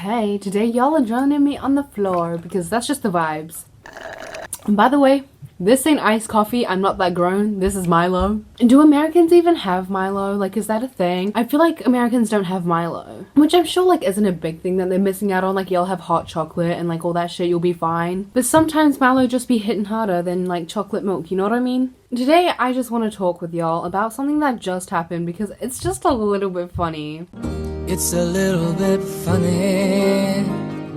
Hey, today y'all are joining me on the floor because that's just the vibes. And by the way, this ain't iced coffee. I'm not that grown. This is Milo. Do Americans even have Milo? Like, is that a thing? I feel like Americans don't have Milo, which I'm sure like isn't a big thing that they're missing out on. Like, y'all have hot chocolate and like all that shit, you'll be fine. But sometimes Milo just be hitting harder than like chocolate milk, you know what I mean? Today, I just want to talk with y'all about something that just happened because it's just a little bit funny. It's a little bit funny.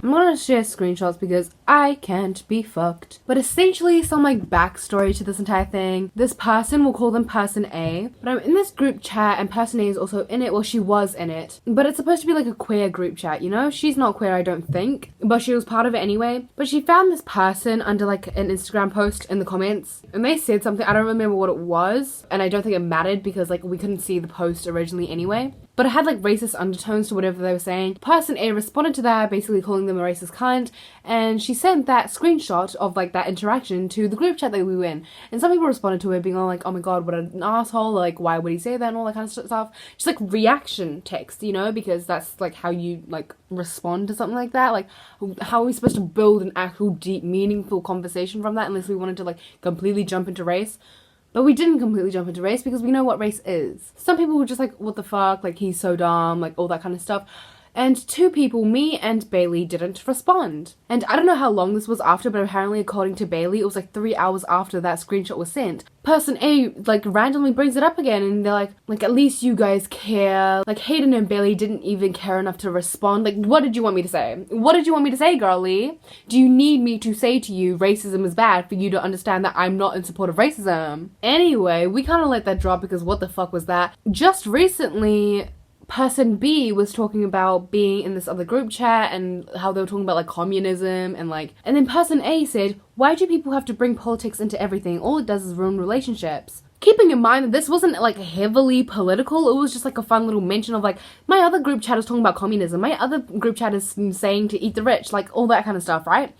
I'm gonna share screenshots because I can't be fucked. But essentially, some like backstory to this entire thing. This person, we'll call them person A, but I'm in this group chat and person A is also in it. Well, she was in it, but it's supposed to be like a queer group chat, you know? She's not queer, I don't think, but she was part of it anyway. But she found this person under like an Instagram post in the comments, and they said something, I don't remember what it was, and I don't think it mattered because like we couldn't see the post originally anyway. But it had like racist undertones to whatever they were saying. Person A responded to that, basically calling them a racist cunt, and she sent that screenshot of like that interaction to the group chat that we were in. And some people responded to it being all like, oh my god, what an asshole, like why would he say that and all that kind of stuff. Just like reaction text, you know, because that's like how you like respond to something like that. Like, how are we supposed to build an actual deep, meaningful conversation from that unless we wanted to like completely jump into race? But we didn't completely jump into race because we know what race is. Some people were just like, what the fuck, like he's so dumb, like all that kind of stuff. And two people, me and Bailey, didn't respond. And I don't know how long this was after, but apparently according to Bailey, it was like 3 hours after that screenshot was sent. Person A like randomly brings it up again and they're like at least you guys care. Like Hayden and Bailey didn't even care enough to respond. Like, what did you want me to say? What did you want me to say, girlie? Do you need me to say to you racism is bad for you to understand that I'm not in support of racism? Anyway, we kind of let that drop because what the fuck was that? Just recently, person B was talking about being in this other group chat and how they were talking about like communism and then person A said, why do people have to bring politics into everything? All it does is ruin relationships. Keeping in mind that this wasn't like heavily political, it was just like a fun little mention of like, my other group chat is talking about communism, my other group chat is saying to eat the rich, like all that kind of stuff, right?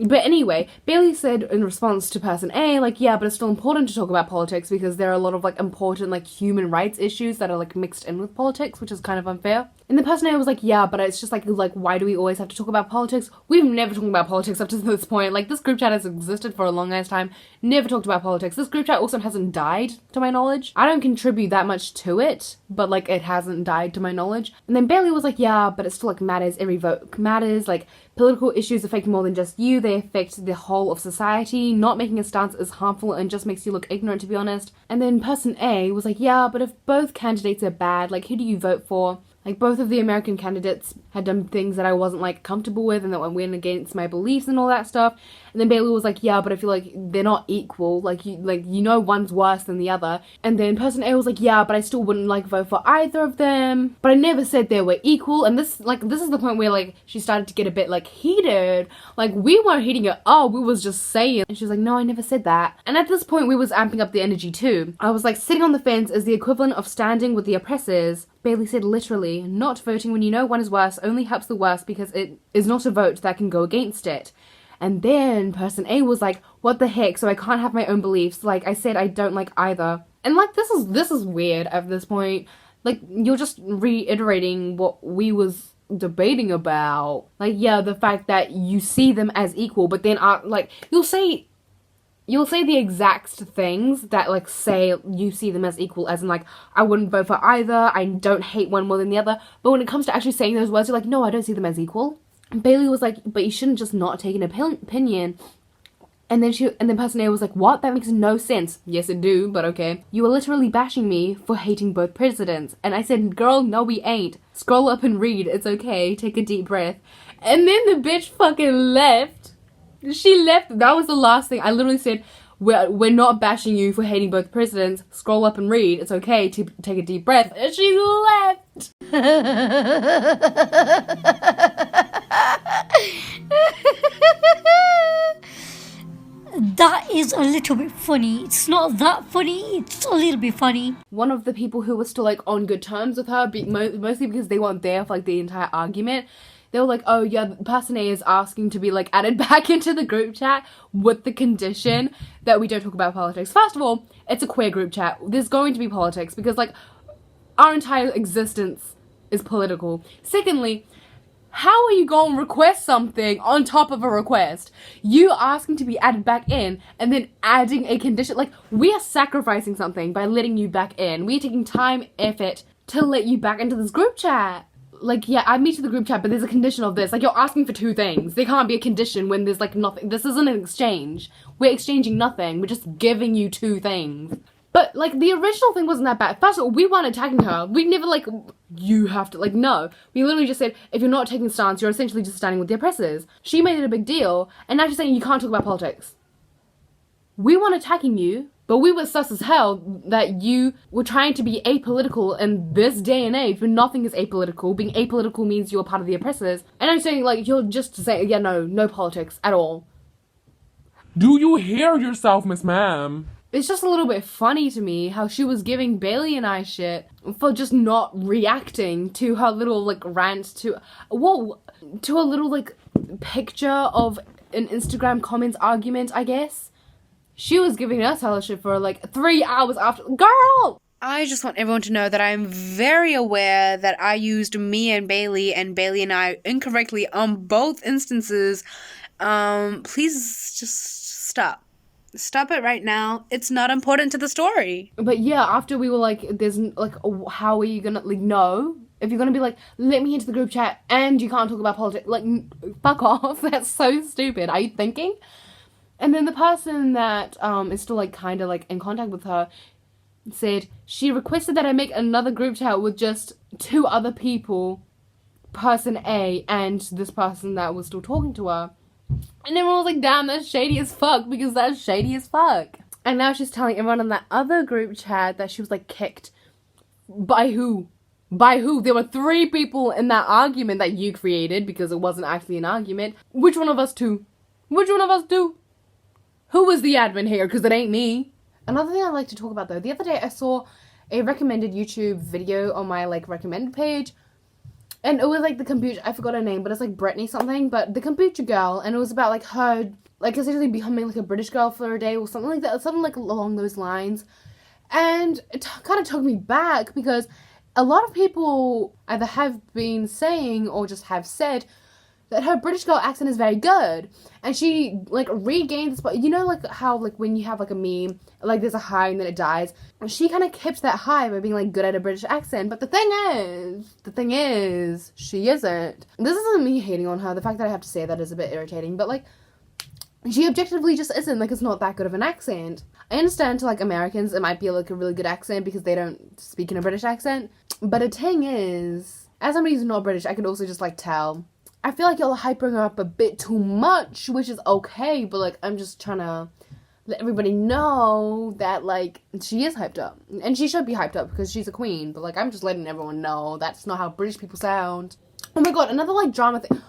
But anyway, Bailey said in response to person A, like, yeah, but it's still important to talk about politics because there are a lot of like important like human rights issues that are like mixed in with politics, which is kind of unfair. And the person A was like, yeah, but it's just like why do we always have to talk about politics? We've never talked about politics up to this point. Like, this group chat has existed for a long ass time, never talked about politics. This group chat also hasn't died, to my knowledge. I don't contribute that much to it, but like it hasn't died to my knowledge. And then Bailey was like, yeah, but it still like matters, every vote matters, like political issues affect more than just you, they affect the whole of society. Not making a stance is harmful and just makes you look ignorant, to be honest. And then person A was like, yeah, but if both candidates are bad, like who do you vote for? Like, both of the American candidates had done things that I wasn't, like, comfortable with and that went against my beliefs and all that stuff. And then Bailey was like, yeah, but I feel like they're not equal. Like, you know one's worse than the other. And then person A was like, yeah, but I still wouldn't, like, vote for either of them. But I never said they were equal. And this is the point where, like, she started to get a bit, like, heated. Like, we weren't heating it up. We was just saying. And she was like, no, I never said that. And at this point, we was amping up the energy, too. I was like, sitting on the fence is the equivalent of standing with the oppressors. Bailey said literally, not voting when you know one is worse only helps the worst because it is not a vote that can go against it. And then person A was like, what the heck, so I can't have my own beliefs. Like I said, I don't like either. And like, this is weird at this point. Like, you're just reiterating what we was debating about. Like, yeah, the fact that you see them as equal, but then like, you'll say the exact things that, like, say you see them as equal, as in, like, I wouldn't vote for either, I don't hate one more than the other, but when it comes to actually saying those words, you're like, no, I don't see them as equal. And Bailey was like, but you shouldn't just not take an opinion. And then person A was like, what? That makes no sense. Yes, it do, but okay. You were literally bashing me for hating both presidents. And I said, girl, no, we ain't. Scroll up and read, it's okay, take a deep breath. And then the bitch fucking left. She left. That was the last thing. I literally said, we're not bashing you for hating both presidents. Scroll up and read. It's okay to take a deep breath. And she left. That is a little bit funny. It's not that funny, it's a little bit funny. One of the people who was still like on good terms with her, mostly because they weren't there for like the entire argument, they were like, oh yeah, person A is asking to be like added back into the group chat with the condition that we don't talk about politics. First of all, it's a queer group chat. There's going to be politics because like our entire existence is political. Secondly, How are you going to request something on top of a request? You asking to be added back in and then adding a condition. Like, we are sacrificing something by letting you back in. We are taking time, effort to let you back into this group chat. Like, yeah, add me to the group chat, but there's a condition of this. Like, you're asking for 2 things. There can't be a condition when there's, like, nothing. This isn't an exchange. We're exchanging nothing. We're just giving you 2 things. But, like, the original thing wasn't that bad. First of all, we weren't attacking her. We never, like, you have to, like, no. We literally just said, if you're not taking a stance, you're essentially just standing with the oppressors. She made it a big deal, and now she's saying you can't talk about politics. We weren't attacking you, but we were sus as hell that you were trying to be apolitical in this day and age when nothing is apolitical. Being apolitical means you're part of the oppressors. And I'm saying, like, you're just saying, yeah, no politics at all. Do you hear yourself, Miss Ma'am? It's just a little bit funny to me how she was giving Bailey and I shit for just not reacting to her little, like, rant to a little, like, picture of an Instagram comments argument, I guess. She was giving us hella shit for, like, 3 hours after. Girl! I just want everyone to know that I'm very aware that I used me and Bailey and I incorrectly on both instances. Please just stop. Stop it right now. It's not important to the story. But yeah, after we were like, there's like, how are you gonna, like, no? If you're gonna be like, let me into the group chat and you can't talk about politics, like, fuck off. That's so stupid. Are you thinking? And then the person that is still, like, kind of, like, in contact with her said she requested that I make another group chat with just 2 other people, person A and this person that was still talking to her. And everyone was like, damn, that's shady as fuck, because that's shady as fuck. And now she's telling everyone in that other group chat that she was, like, kicked. By who? By who? There were 3 people in that argument that you created, because it wasn't actually an argument. Which one of us 2? Which one of us do? Who was the admin here? Because it ain't me. Another thing I'd like to talk about, though. The other day I saw a recommended YouTube video on my, like, recommended page. And it was, like, the kombucha, I forgot her name, but it's, like, Brittany something, but the kombucha girl, and it was about, like, her, like, essentially becoming, like, a British girl for a day or something like that, something, like, along those lines. And it kind of took me back, because a lot of people either have been saying or just have said that her British girl accent is very good. And she, like, regained this, you know, like, how, like, when you have, like, a meme, like, there's a high and then it dies. She kind of kept that high by being, like, good at a British accent. But the thing is, she isn't. This isn't me hating on her. The fact that I have to say that is a bit irritating. But, like, she objectively just isn't. Like, it's not that good of an accent. I understand to, like, Americans, it might be, like, a really good accent because they don't speak in a British accent. But the thing is, as somebody who's not British, I could also just, like, tell. I feel like y'all are hyping her up a bit too much, which is okay, but, like, I'm just trying to let everybody know that, like, she is hyped up. And she should be hyped up because she's a queen, but, like, I'm just letting everyone know that's not how British people sound. Oh my god, another, like, drama thing.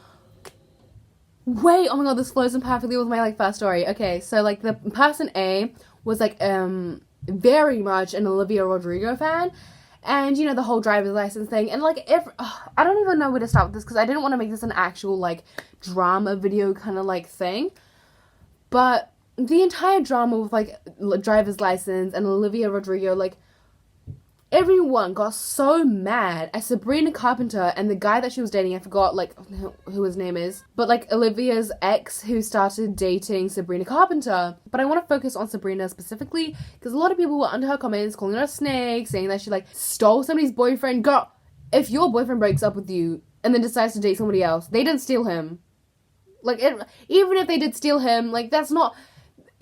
Wait, oh my god, this flows in perfectly with my, like, first story. Okay, so, like, the person A was, like, very much an Olivia Rodrigo fan. And, you know, the whole driver's license thing. And, like, I don't even know where to start with this because I didn't want to make this an actual, like, drama video kind of, like, thing. But the entire drama with, like, driver's license and Olivia Rodrigo, like, everyone got so mad at Sabrina Carpenter and the guy that she was dating. I forgot, like, who his name is. But, like, Olivia's ex who started dating Sabrina Carpenter. But I want to focus on Sabrina specifically because a lot of people were under her comments calling her a snake, saying that she, like, stole somebody's boyfriend. Girl, if your boyfriend breaks up with you and then decides to date somebody else, they didn't steal him. Like, even if they did steal him, like, that's not...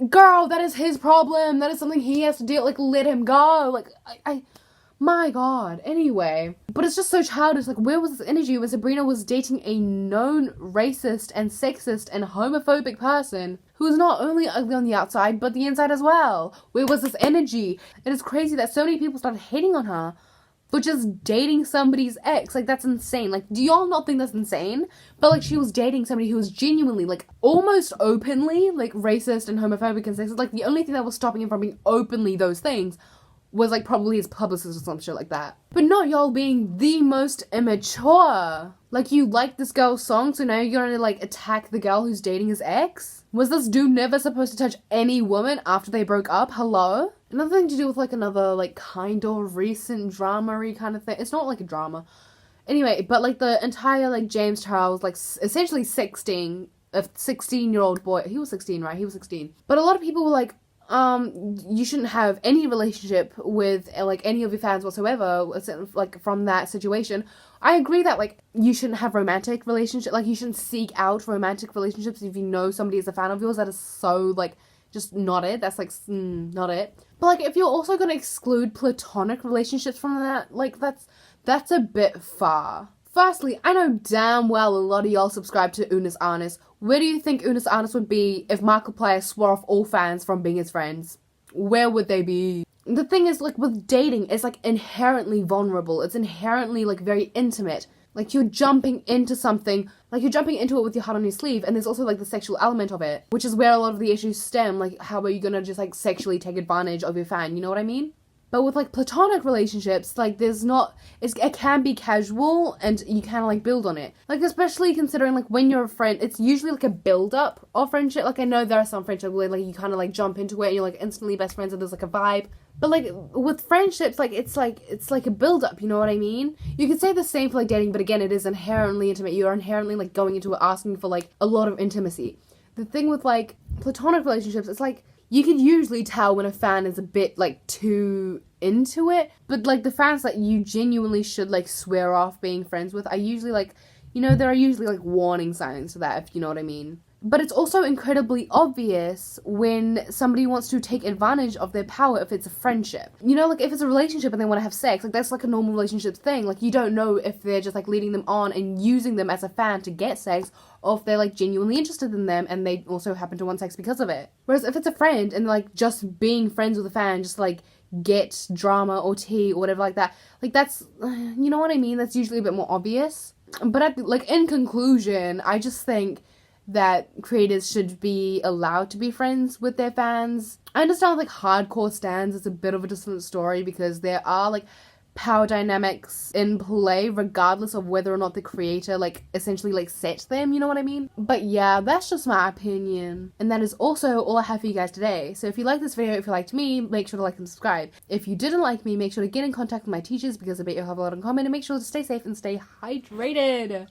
Girl, that is his problem. That is something he has to deal... Like, let him go. Like, my god. Anyway. But it's just so childish. Like, where was this energy when Sabrina was dating a known racist and sexist and homophobic person who is not only ugly on the outside, but the inside as well? Where was this energy? It is crazy that so many people started hating on her for just dating somebody's ex. Like, that's insane. Like, do y'all not think that's insane? But, like, she was dating somebody who was genuinely, like, almost openly, like, racist and homophobic and sexist. Like, the only thing that was stopping him from being openly those things was, like, probably his publicist or some shit like that. But not y'all being the most immature. Like, you like this girl's song, so now you're gonna, like, attack the girl who's dating his ex? Was this dude never supposed to touch any woman after they broke up? Hello? Another thing to do with, like, another, like, kind of recent drama-y kind of thing. It's not, like, a drama. Anyway, but like the entire like James Charles, like essentially 16, a 16-year-old boy. He was 16, right? He was 16. But a lot of people were like, you shouldn't have any relationship with like any of your fans whatsoever, like from that situation. I agree that like you shouldn't have romantic relationship, like you shouldn't seek out romantic relationships if you know somebody is a fan of yours. That is so like just not it. That's like not it. But like if you're also gonna exclude platonic relationships from that, like that's a bit far. Firstly, I know damn well a lot of y'all subscribe to Unus Annus. Where do you think Unus Annus would be if Markiplier swore off all fans from being his friends? Where would they be? The thing is, like, with dating, it's, like, inherently vulnerable. It's inherently, like, very intimate. Like, you're jumping into something, like, you're jumping into it with your heart on your sleeve, and there's also, like, the sexual element of it, which is where a lot of the issues stem. Like, how are you gonna just, like, sexually take advantage of your fan? You know what I mean? But with, like, platonic relationships, like, there's not... It can be casual, and you kind of, like, build on it. Like, especially considering, like, when you're a friend, it's usually, like, a build-up of friendship. Like, I know there are some friendships where, like, you kind of, like, jump into it, and you're, like, instantly best friends, and there's, like, a vibe. But, like, with friendships, like, it's like a build-up, you know what I mean? You could say the same for, like, dating, but again, it is inherently intimate. You're inherently, like, going into it asking for, like, a lot of intimacy. The thing with, like, platonic relationships, it's, like, you can usually tell when a fan is a bit, like, too into it, but, like, the fans that you genuinely should, like, swear off being friends with are usually, like, you know, there are usually, like, warning signs to that, if you know what I mean. But it's also incredibly obvious when somebody wants to take advantage of their power if it's a friendship. You know, like, if it's a relationship and they want to have sex, like, that's, like, a normal relationship thing. Like, you don't know if they're just, like, leading them on and using them as a fan to get sex, or if they're, like, genuinely interested in them and they also happen to want sex because of it. Whereas if it's a friend and, like, just being friends with a fan, just, like, get drama or tea or whatever like that, like, that's, you know what I mean? That's usually a bit more obvious. But, in conclusion, I just think that creators should be allowed to be friends with their fans. I understand, like, hardcore stans is a bit of a different story because there are, like, power dynamics in play regardless of whether or not the creator, like, essentially, like, set them, you know what I mean? But yeah, that's just my opinion. And that is also all I have for you guys today. So if you like this video, if you liked me, make sure to like and subscribe. If you didn't like me, make sure to get in contact with my teachers because I bet you'll have a lot in common, and make sure to stay safe and stay hydrated.